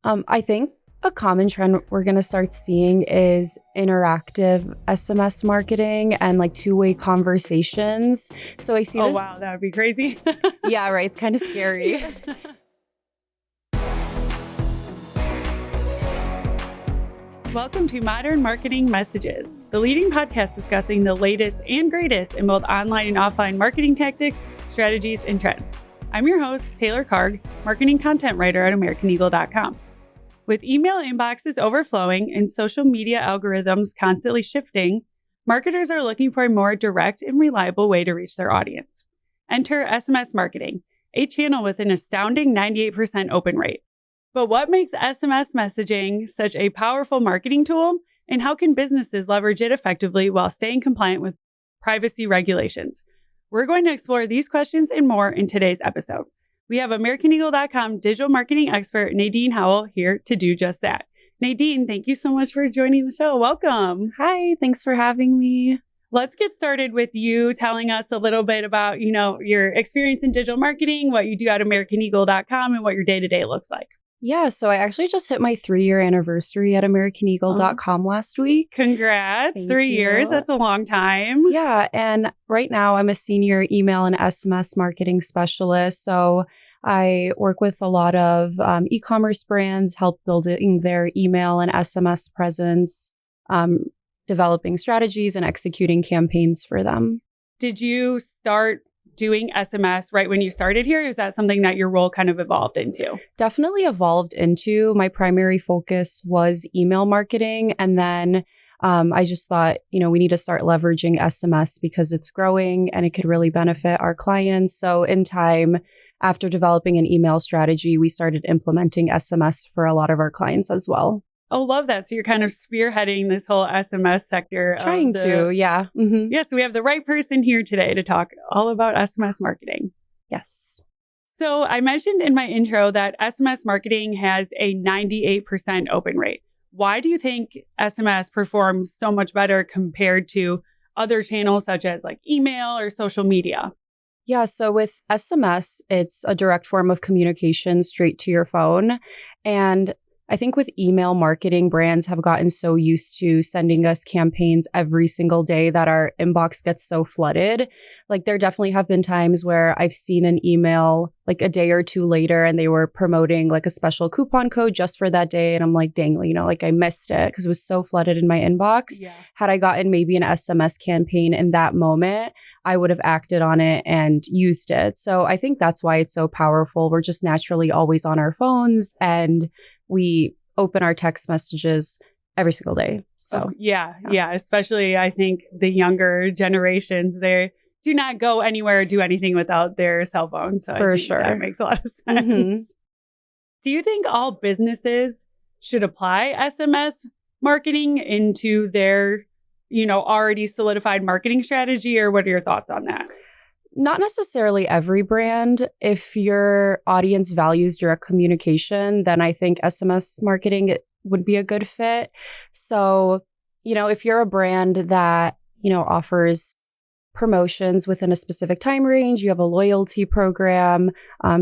I think a common trend we're going to start seeing is interactive SMS marketing and like two-way conversations. So I see Oh, this. wow, that would be crazy. Yeah, right. It's kind of scary. Welcome to Modern Marketing Messages, the leading podcast discussing the latest and greatest in both online and offline marketing tactics, strategies, and trends. I'm your host, Taylor Karg, marketing content writer at AmericanEagle.com. With email inboxes overflowing and social media algorithms constantly shifting, marketers are looking for a more direct and reliable way to reach their audience. Enter SMS marketing, a channel with an astounding 98% open rate. But what makes SMS messaging such a powerful marketing tool, and how can businesses leverage it effectively while staying compliant with privacy regulations? We're going to explore these questions and more in today's episode. We have AmericanEagle.com digital marketing expert Nadine Howell here to do just that. Nadine, thank you so much for joining the show. Welcome. Hi, thanks for having me. Let's get started with you telling us a little bit about, your experience in digital marketing, what you do at AmericanEagle.com, and what your day-to-day looks like. Yeah, so I actually just hit my 3-year anniversary at AmericanEagle.com last week. Congrats. Thank 3 you. years. That's a long time. Yeah, and right now I'm a senior email and SMS marketing specialist. So I work with a lot of e-commerce brands, help building their email and SMS presence, developing strategies and executing campaigns for them. Did you start doing SMS right when you started here? Is that something that your role kind of evolved into? Definitely evolved into. My primary focus was email marketing. And then I just thought, we need to start leveraging SMS because it's growing and it could really benefit our clients. So in time, after developing an email strategy, we started implementing SMS for a lot of our clients as well. Oh, love that. So you're kind of spearheading this whole SMS sector. Trying to, yeah. Mm-hmm. Yeah, so we have the right person here today to talk all about SMS marketing. Yes. So I mentioned in my intro that SMS marketing has a 98% open rate. Why do you think SMS performs so much better compared to other channels such as like email or social media? Yeah, so with SMS, it's a direct form of communication straight to your phone. And I think with email marketing, brands have gotten so used to sending us campaigns every single day that our inbox gets so flooded. Like there definitely have been times where I've seen an email like a day or two later and they were promoting like a special coupon code just for that day. And I'm like, dang, I missed it because it was so flooded in my inbox. Yeah. Had I gotten maybe an SMS campaign in that moment, I would have acted on it and used it. So I think that's why it's so powerful. We're just naturally always on our phones and we open our text messages every single day. So yeah. Especially I think the younger generations, they do not go anywhere or do anything without their cell phone. So for I think sure, that makes a lot of sense. Mm-hmm. Do you think all businesses should apply SMS marketing into their, already solidified marketing strategy, or what are your thoughts on that? Not necessarily every brand. If your audience values direct communication, then I think SMS marketing would be a good fit. So, if you're a brand that, offers promotions within a specific time range, you have a loyalty program,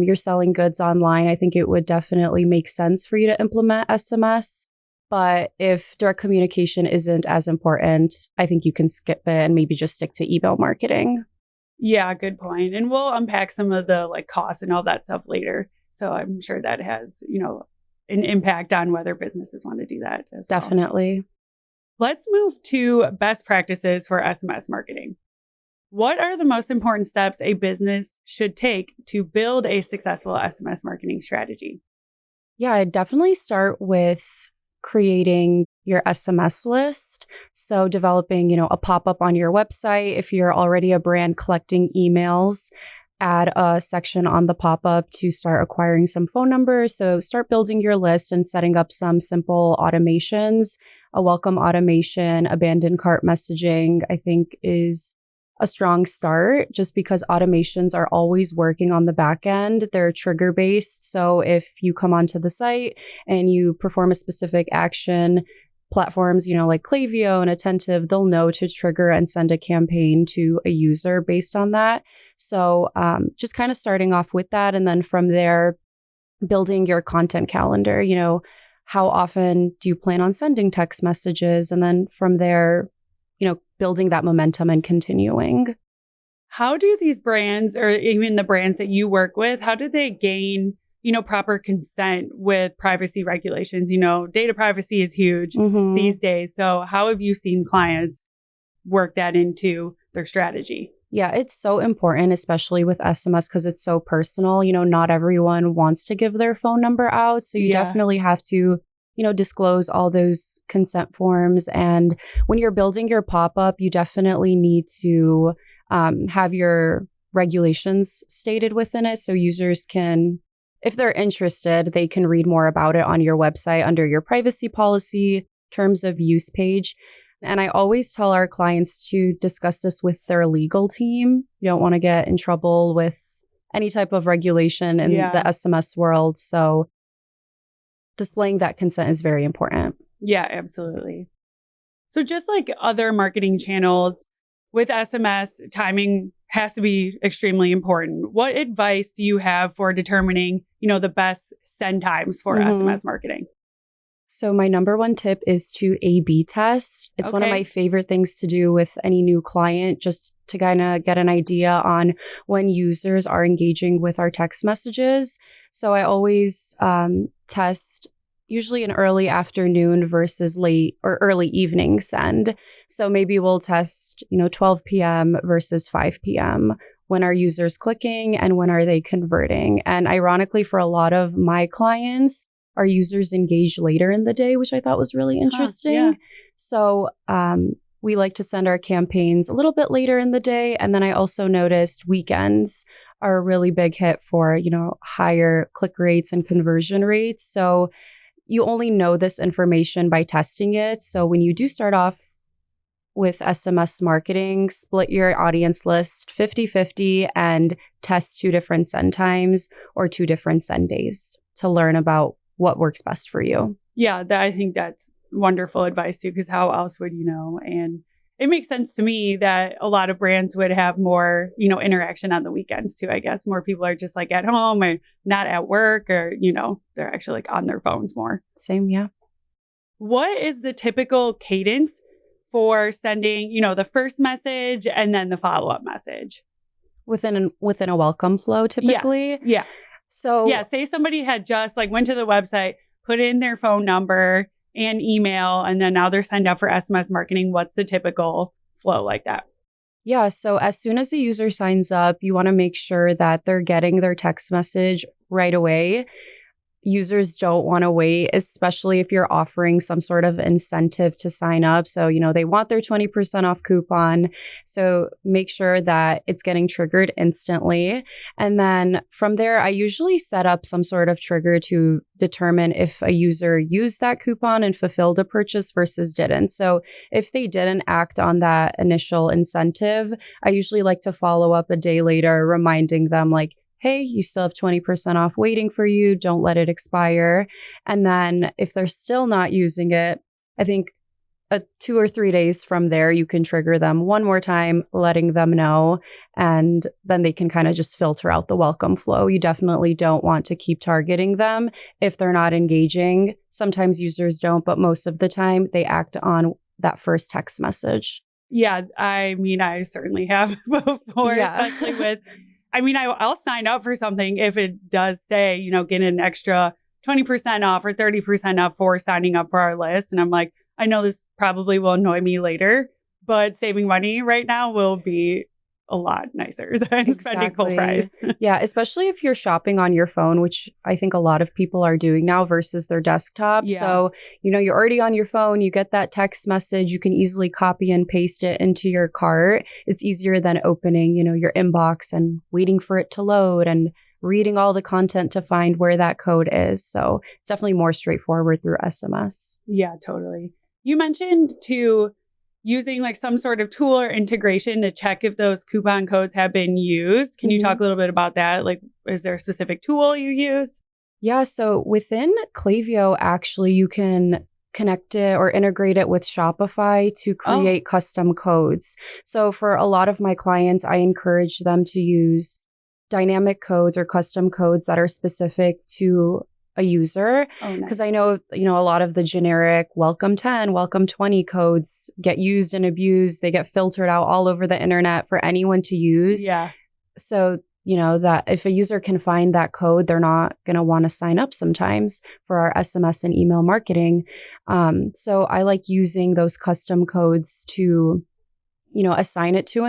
you're selling goods online, I think it would definitely make sense for you to implement SMS. But if direct communication isn't as important, I think you can skip it and maybe just stick to email marketing. Yeah, good point. And we'll unpack some of the costs and all that stuff later. So I'm sure that has, an impact on whether businesses want to do that as well. Definitely. Let's move to best practices for SMS marketing. What are the most important steps a business should take to build a successful SMS marketing strategy? Yeah, I'd definitely start with creating your SMS list. So developing, a pop-up on your website. If you're already a brand collecting emails, add a section on the pop-up to start acquiring some phone numbers. So start building your list and setting up some simple automations. A welcome automation, abandoned cart messaging, I think is a strong start just because automations are always working on the back end. They're trigger based. So if you come onto the site and you perform a specific action, platforms, like Klaviyo and Attentive, they'll know to trigger and send a campaign to a user based on that. So just kind of starting off with that. And then from there, building your content calendar. How often do you plan on sending text messages? And then from there, building that momentum and continuing. How do these brands, or even the brands that you work with, how do they gain, proper consent with privacy regulations? Data privacy is huge these days. So how have you seen clients work that into their strategy? Yeah, it's so important, especially with SMS, because it's so personal. Not everyone wants to give their phone number out. So you definitely have to, disclose all those consent forms. And when you're building your pop-up, you definitely need to have your regulations stated within it. So users can, if they're interested, they can read more about it on your website under your privacy policy, terms of use page. And I always tell our clients to discuss this with their legal team. You don't want to get in trouble with any type of regulation in the SMS world. So displaying that consent is very important. Yeah, absolutely. So just like other marketing channels, with SMS, timing has to be extremely important. What advice do you have for determining, the best send times for SMS marketing? So my number one tip is to A/B test. It's one of my favorite things to do with any new client, just to kind of get an idea on when users are engaging with our text messages. So I always test usually an early afternoon versus late or early evening send. So maybe we'll test, 12 p.m. versus 5 p.m. When are users clicking and when are they converting? And ironically, for a lot of my clients, our users engage later in the day, which I thought was really interesting. So we like to send our campaigns a little bit later in the day. And then I also noticed weekends are a really big hit for, higher click rates and conversion rates. So you only know this information by testing it. So when you do start off with SMS marketing, split your audience list 50-50 and test 2 different send times or 2 different send days to learn about what works best for you. Yeah, I think that's wonderful advice too, because how else would you know? And it makes sense to me that a lot of brands would have more, interaction on the weekends too. I guess more people are just like at home or not at work, or, they're actually like on their phones more. Same, yeah. What is the typical cadence for sending, the first message and then the follow-up message? Within a welcome flow, typically? Yes. Yeah. So say somebody had just went to the website, put in their phone number and email, and then now they're signed up for SMS marketing. What's the typical flow like that? Yeah. So as soon as the user signs up, you want to make sure that they're getting their text message right away. Users don't want to wait, especially if you're offering some sort of incentive to sign up. So, they want their 20% off coupon. So make sure that it's getting triggered instantly. And then from there, I usually set up some sort of trigger to determine if a user used that coupon and fulfilled a purchase versus didn't. So if they didn't act on that initial incentive, I usually like to follow up a day later, reminding them hey, you still have 20% off waiting for you. Don't let it expire. And then if they're still not using it, I think 2 or 3 days from there, you can trigger them one more time, letting them know. And then they can kind of just filter out the welcome flow. You definitely don't want to keep targeting them if they're not engaging. Sometimes users don't, but most of the time they act on that first text message. Yeah, I mean, I certainly have before, especially with... I'll sign up for something if it does say, get an extra 20% off or 30% off for signing up for our list. And I'm like, I know this probably will annoy me later, but saving money right now will be a lot nicer than spending full price. Yeah, especially if you're shopping on your phone, which I think a lot of people are doing now versus their desktop. Yeah. So, you're already on your phone, you get that text message, you can easily copy and paste it into your cart. It's easier than opening, your inbox and waiting for it to load and reading all the content to find where that code is. So it's definitely more straightforward through SMS. Yeah, totally. You mentioned using some sort of tool or integration to check if those coupon codes have been used. Can you talk a little bit about that? Is there a specific tool you use? Yeah, so within Klaviyo, actually, you can connect it or integrate it with Shopify to create custom codes. So for a lot of my clients, I encourage them to use dynamic codes or custom codes that are specific to a user. Oh, Because nice. I know, a lot of the generic welcome 10, welcome 20 codes get used and abused. They get filtered out all over the internet for anyone to use. Yeah. So, that if a user can find that code, they're not going to want to sign up sometimes for our SMS and email marketing. So I like using those custom codes to, assign it to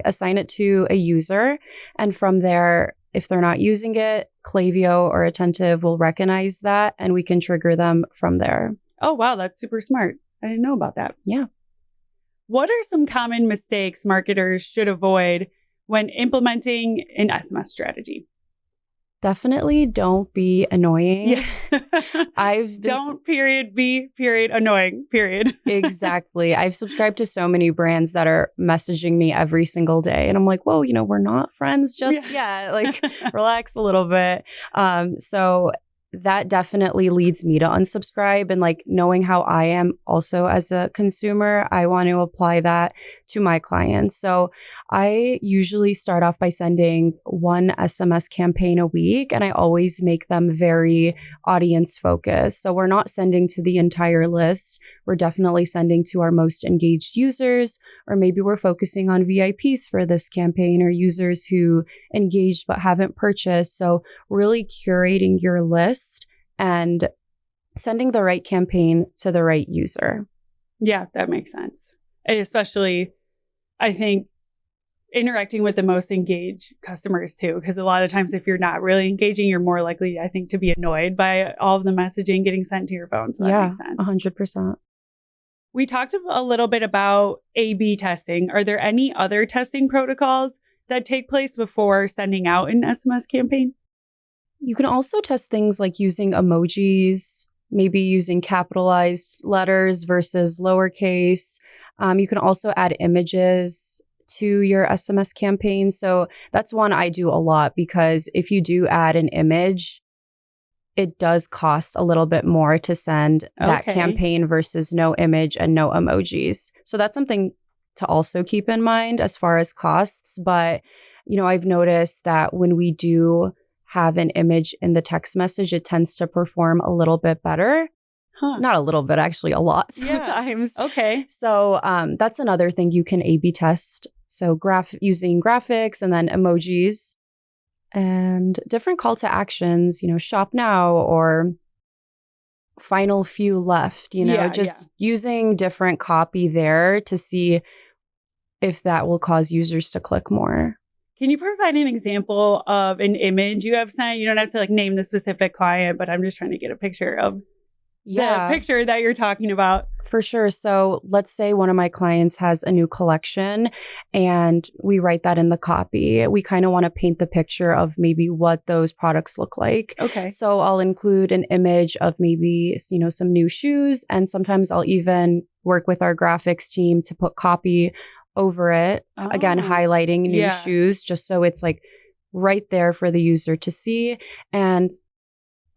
assign it to a user. And from there, if they're not using it, Klaviyo or Attentive will recognize that and we can trigger them from there. Oh, wow. That's super smart. I didn't know about that. Yeah. What are some common mistakes marketers should avoid when implementing an SMS strategy? Definitely don't be annoying. Yeah. Don't be annoying, period. Exactly. I've subscribed to so many brands that are messaging me every single day. And I'm like, whoa, we're not friends just yet. Like, relax a little bit. So that definitely leads me to unsubscribe. And like knowing how I am also as a consumer, I want to apply that to my clients. So I usually start off by sending one SMS campaign a week, and I always make them very audience focused. So we're not sending to the entire list. We're definitely sending to our most engaged users, or maybe we're focusing on VIPs for this campaign or users who engaged but haven't purchased. So really curating your list and sending the right campaign to the right user. Yeah, that makes sense. And especially, I think, interacting with the most engaged customers too, because a lot of times if you're not really engaging, you're more likely, I think, to be annoyed by all of the messaging getting sent to your phone. So that makes sense. 100%. We talked a little bit about A/B testing. Are there any other testing protocols that take place before sending out an SMS campaign? You can also test things like using emojis, maybe using capitalized letters versus lowercase. You can also add images to your SMS campaign. So that's one I do a lot, because if you do add an image, it does cost a little bit more to send that campaign versus no image and no emojis. So that's something to also keep in mind as far as costs. But, I've noticed that when we do have an image in the text message, it tends to perform a little bit better. Not a little bit, actually a lot sometimes. Yeah. Okay. So that's another thing you can A/B test. So using graphics and then emojis and different call to actions, shop now or final few left, using different copy there to see if that will cause users to click more. Can you provide an example of an image you have sent? You don't have to like name the specific client, but I'm just trying to get a picture of the picture that you're talking about. For sure. So let's say one of my clients has a new collection and we write that in the copy. We kind of want to paint the picture of maybe what those products look like. Okay. So I'll include an image of maybe, some new shoes. And sometimes I'll even work with our graphics team to put copy over it. Again, highlighting new shoes, just so it's like right there for the user to see. And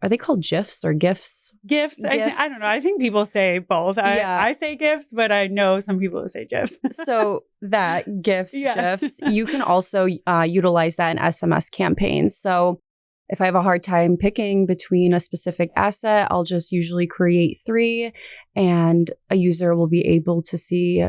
are they called GIFs or GIFs? GIFs. I don't know. I think people say both. I say GIFs, but I know some people who say GIFs. So that GIFs, GIFs, you can also utilize that in SMS campaigns. So if I have a hard time picking between a specific asset, I'll just usually create 3 and a user will be able to see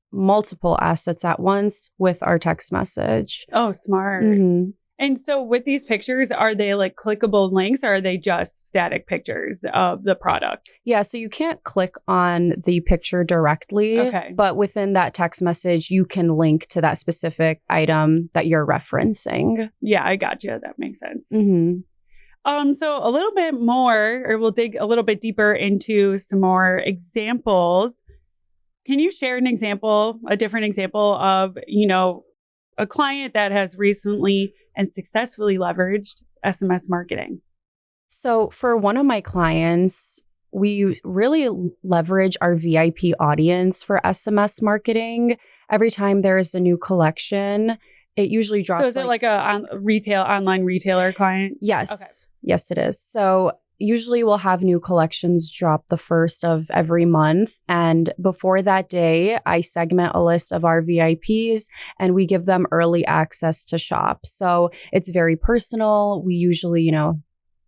multiple assets at once with our text message. Oh, smart. Mm-hmm. And so with these pictures, are they like clickable links or are they just static pictures of the product? Yeah, so you can't click on the picture directly, but within that text message, you can link to that specific item that you're referencing. Yeah, I gotcha. That makes sense. Mm-hmm. So a little bit more, or we'll dig a little bit deeper into some more examples. Can you share a different example of, a client that has recently and successfully leveraged SMS marketing? So for one of my clients, we really leverage our VIP audience for SMS marketing. Every time there is a new collection, it usually drops. So is it like a online retailer client? Yes. Okay. Yes, it is. So usually we'll have new collections drop the first of every month. And before that day, I segment a list of our VIPs and we give them early access to shop. So it's very personal. We usually,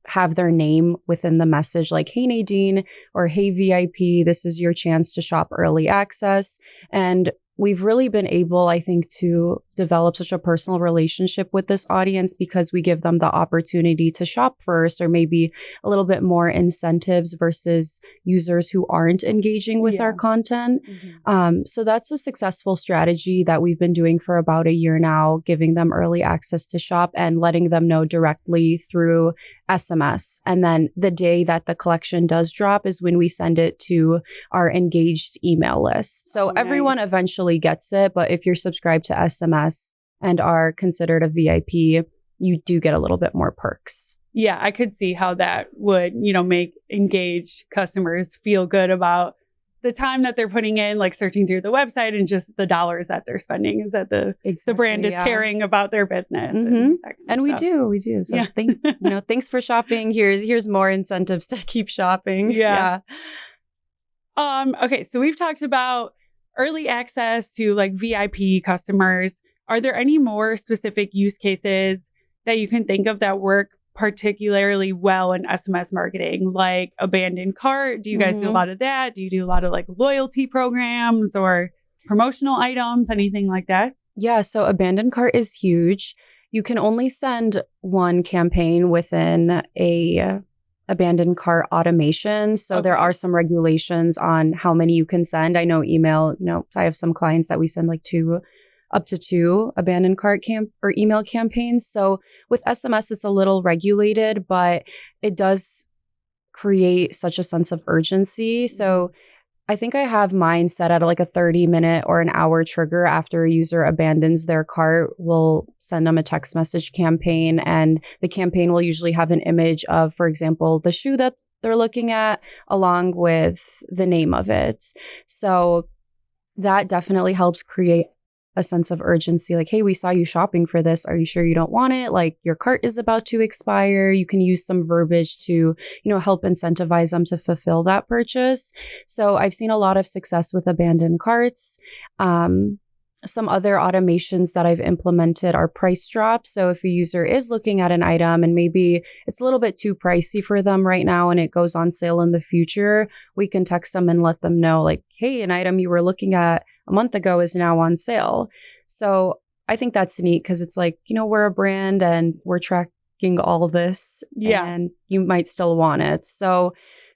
have their name within the message like, hey, Nadine, or hey, VIP, this is your chance to shop early access. And we've really been able, I think, to develop such a personal relationship with this audience because we give them the opportunity to shop first, or maybe a little bit more incentives versus users who aren't engaging with our content. So that's a successful strategy that we've been doing for about a year now, giving them early access to shop and letting them know directly through SMS. And then the day that the collection does drop is when we send it to our engaged email list. So everyone eventually gets it, but if you're subscribed to SMS and are considered a VIP, you do get a little bit more perks. Yeah, I could see how that would, make engaged customers feel good about the time that they're putting in, like searching through the website, and just the dollars that they're spending is that the brand is caring about their business. And we do. So thanks for shopping. Here's more incentives to keep shopping. Yeah. Okay, so we've talked about early access to like VIP customers. Are there any more specific use cases that you can think of that work particularly well in SMS marketing, like abandoned cart? Do you guys do a lot of that? Do you do a lot of like loyalty programs or promotional items, anything like that? Yeah, so abandoned cart is huge. You can only send one campaign within a abandoned cart automation. So there are some regulations on how many you can send. I know email, I have some clients that we send like up to two abandoned cart or email campaigns. So with SMS, it's a little regulated, but it does create such a sense of urgency. So I think I have mine set at like a 30-minute or an hour trigger after a user abandons their cart. We'll send them a text message campaign, and the campaign will usually have an image of, for example, the shoe that they're looking at, along with the name of it. So that definitely helps create a sense of urgency, like, hey, we saw you shopping for this. Are you sure you don't want it? Like, your cart is about to expire. You can use some verbiage to, help incentivize them to fulfill that purchase. So I've seen a lot of success with abandoned carts. Some other automations that I've implemented are price drops. So if a user is looking at an item and maybe it's a little bit too pricey for them right now and it goes on sale in the future, we can text them and let them know, like, hey, an item you were looking at a month ago is now on sale. So I think that's neat because it's like, we're a brand and we're tracking all of this and you might still want it. So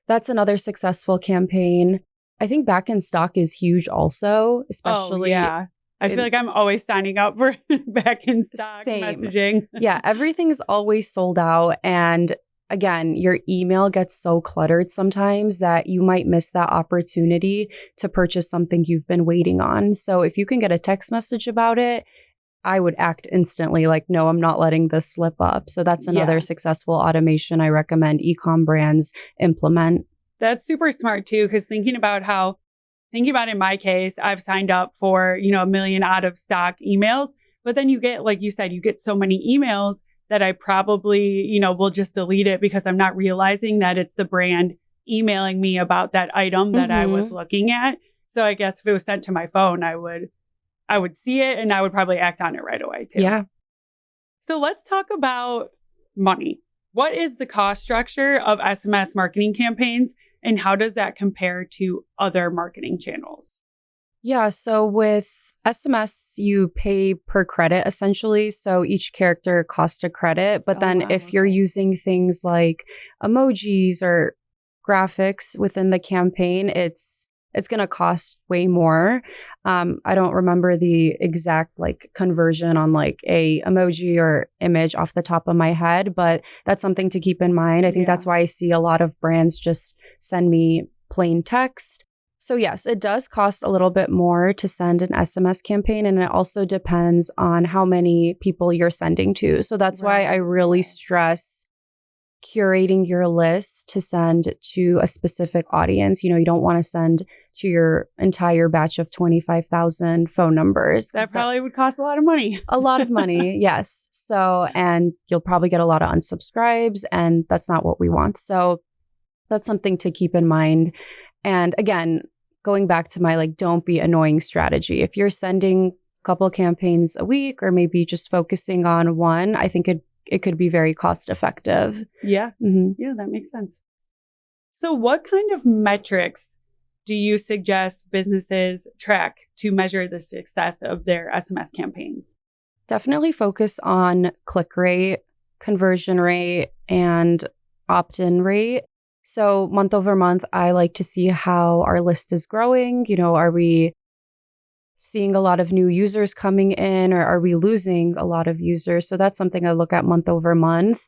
that's another successessful campaign. I think back in stock is huge also, especially. I feel like I'm always signing up for back in stock messaging. Yeah, everything's always sold out. And again, your email gets so cluttered sometimes that you might miss that opportunity to purchase something you've been waiting on. So if you can get a text message about it, I would act instantly like, no, I'm not letting this slip up. So that's another successful automation I recommend e-com brands implement. That's super smart too, because thinking about in my case, I've signed up for, a million out of stock emails, but then you get, like you said, you get so many emails that I probably, will just delete it because I'm not realizing that it's the brand emailing me about that item that I was looking at. So I guess if it was sent to my phone, I would see it and I would probably act on it right away too. Yeah. So let's talk about money. What is the cost structure of SMS marketing campaigns? And how does that compare to other marketing channels? Yeah, so with SMS, you pay per credit essentially. So each character costs a credit. But then if you're using things like emojis or graphics within the campaign, it's going to cost way more. I don't remember the exact conversion on a emoji or image off the top of my head, but that's something to keep in mind. I think that's why I see a lot of brands just send me plain text. So yes, it does cost a little bit more to send an SMS campaign, and it also depends on how many people you're sending to. So that's why I really stress curating your list to send to a specific audience. You don't want to send to your entire batch of 25,000 phone numbers. That probably would cost a lot of money. A lot of money, yes. So, and you'll probably get a lot of unsubscribes, and that's not what we want. So that's something to keep in mind. And again, going back to my don't be annoying strategy. If you're sending a couple campaigns a week or maybe just focusing on one, I think it could be very cost effective. Yeah. Yeah, that makes sense. So what kind of metrics do you suggest businesses track to measure the success of their SMS campaigns? Definitely focus on click rate, conversion rate, and opt-in rate. So month over month, I like to see how our list is growing. Are we seeing a lot of new users coming in, or are we losing a lot of users? So that's something I look at month over month.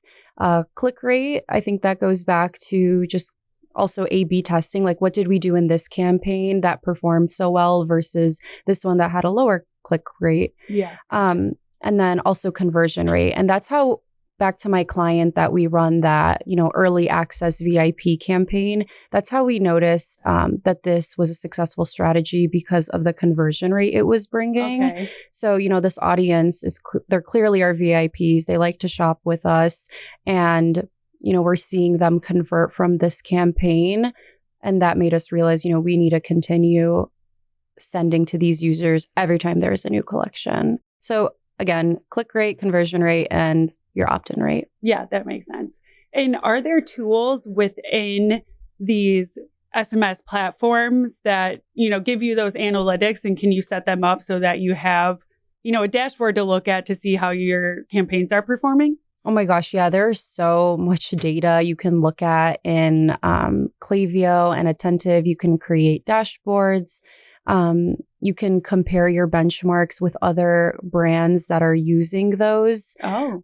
Click rate, I think that goes back to just also A/B testing. Like, what did we do in this campaign that performed so well versus this one that had a lower click rate? Yeah. And then also conversion rate. And that's how, back to my client that we run that, early access VIP campaign, that's how we noticed that this was a successful strategy because of the conversion rate it was bringing. Okay. So, this audience they're clearly our VIPs. They like to shop with us. And, we're seeing them convert from this campaign. And that made us realize, we need to continue sending to these users every time there's a new collection. So again, click rate, conversion rate, and your opt-in rate. Yeah, that makes sense. And are there tools within these SMS platforms that, give you those analytics, and can you set them up so that you have, a dashboard to look at to see how your campaigns are performing? Oh my gosh, yeah, there's so much data you can look at in Klaviyo and Attentive. You can create dashboards. You can compare your benchmarks with other brands that are using those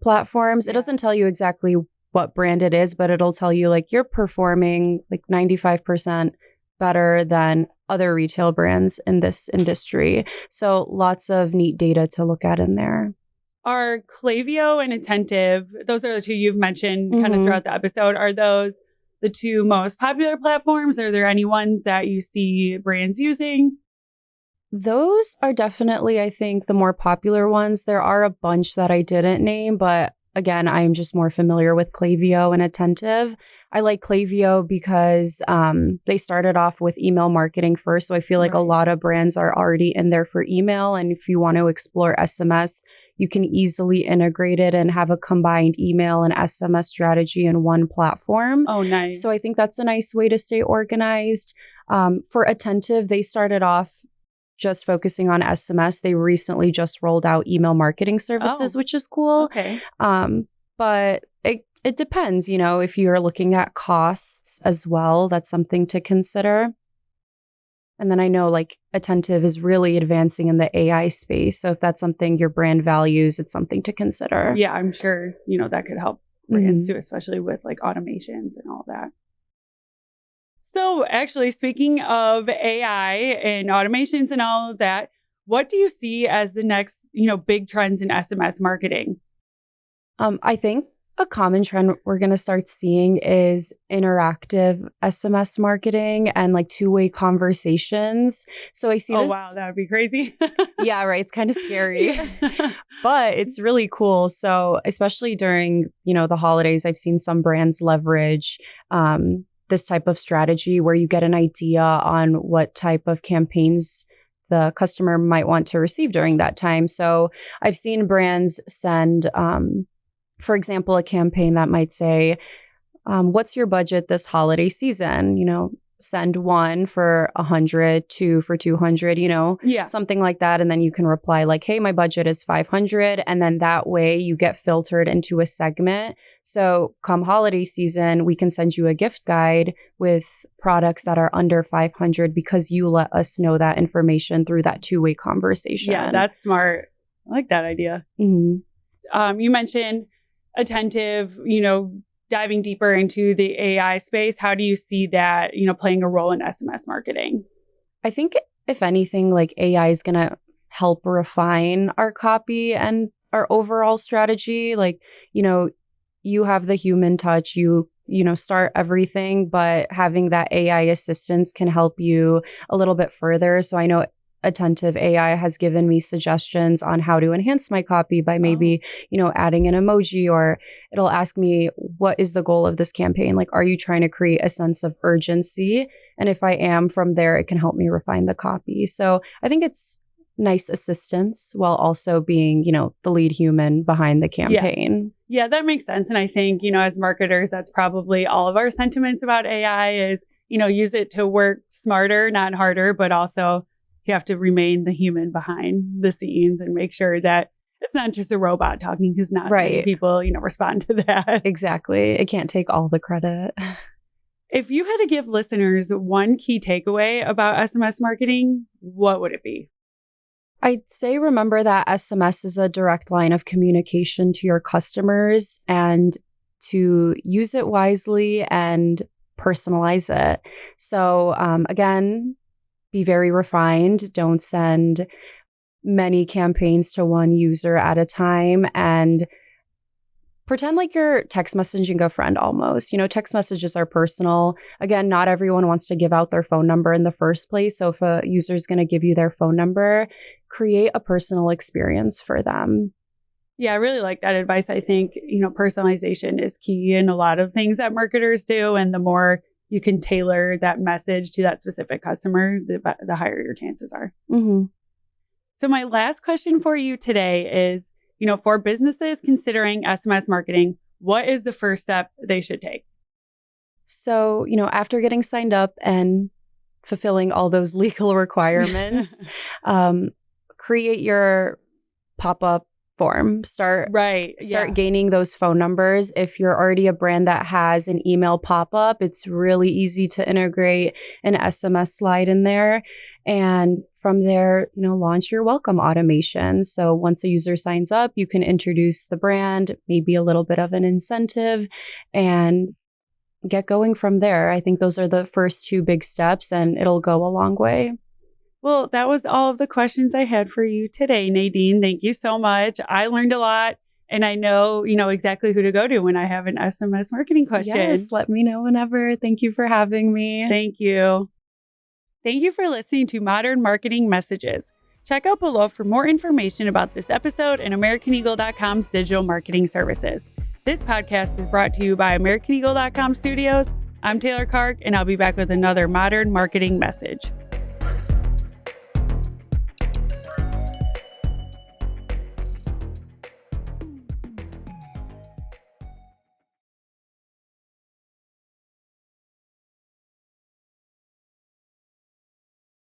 platforms. It doesn't tell you exactly what brand it is, but it'll tell you you're performing 95% better than other retail brands in this industry. So lots of neat data to look at in there. Are Klaviyo and Attentive, those are the two you've mentioned kind of throughout the episode, are those the two most popular platforms? Are there any ones that you see brands using? Those are definitely, I think, the more popular ones. There are a bunch that I didn't name, but again, I'm just more familiar with Klaviyo and Attentive. I like Klaviyo because they started off with email marketing first. So I feel like a lot of brands are already in there for email. And if you want to explore SMS, you can easily integrate it and have a combined email and SMS strategy in one platform. Oh, nice. So I think that's a nice way to stay organized. For Attentive, they started off just focusing on SMS. They recently just rolled out email marketing services, which is cool. Okay. But it depends, if you're looking at costs as well, that's something to consider. And then I know Attentive is really advancing in the AI space. So if that's something your brand values, it's something to consider. Yeah, I'm sure, that could help brands too, especially with automations and all that. So actually, speaking of AI and automations and all of that, what do you see as the next, big trends in SMS marketing? I think a common trend we're going to start seeing is interactive SMS marketing and two-way conversations. So I see this. Oh, wow, that would be crazy. Yeah, right. It's kind of scary, but it's really cool. So especially during, the holidays, I've seen some brands leverage this type of strategy where you get an idea on what type of campaigns the customer might want to receive during that time. So I've seen brands send, for example, a campaign that might say, what's your budget this holiday season? Send one for 100, two for 200, something like that. And then you can reply hey, my budget is 500. And then that way you get filtered into a segment. So come holiday season, we can send you a gift guide with products that are under 500 because you let us know that information through that two-way conversation. Yeah, that's smart. I like that idea. Mm-hmm. You mentioned Attentive, diving deeper into the AI space. How do you see that, playing a role in SMS marketing? I think if anything, AI is going to help refine our copy and our overall strategy. You have the human touch, you start everything, but having that AI assistance can help you a little bit further. So I know attentive AI has given me suggestions on how to enhance my copy by maybe, adding an emoji, or it'll ask me, what is the goal of this campaign? Like, are you trying to create a sense of urgency? And if I am, from there, it can help me refine the copy. So I think it's nice assistance while also being, the lead human behind the campaign. Yeah, that makes sense. And I think, as marketers, that's probably all of our sentiments about AI is, use it to work smarter, not harder, but also you have to remain the human behind the scenes and make sure that it's not just a robot talking, because not many people, respond to that. Exactly. It can't take all the credit. If you had to give listeners one key takeaway about SMS marketing, what would it be? I'd say remember that SMS is a direct line of communication to your customers, and to use it wisely and personalize it. So again, be very refined. Don't send many campaigns to one user at a time, and pretend like you're text messaging a friend almost. Text messages are personal. Again, not everyone wants to give out their phone number in the first place. So if a user is going to give you their phone number, create a personal experience for them. Yeah, I really like that advice. I think, personalization is key in a lot of things that marketers do. And the more you can tailor that message to that specific customer, the higher your chances are. Mm-hmm. So my last question for you today is, for businesses considering SMS marketing, what is the first step they should take? So, after getting signed up and fulfilling all those legal requirements, create your pop-up form. Start gaining those phone numbers. If you're already a brand that has an email pop-up, it's really easy to integrate an SMS slide in there. And from there, launch your welcome automation. So once a user signs up, you can introduce the brand, maybe a little bit of an incentive, and get going from there. I think those are the first two big steps, and it'll go a long way. Well, that was all of the questions I had for you today, Nadine. Thank you so much. I learned a lot, and I know, exactly who to go to when I have an SMS marketing question. Yes, let me know whenever. Thank you for having me. Thank you. Thank you for listening to Modern Marketing Messages. Check out below for more information about this episode and AmericanEagle.com's digital marketing services. This podcast is brought to you by AmericanEagle.com Studios. I'm Taylor Kark, and I'll be back with another Modern Marketing Message.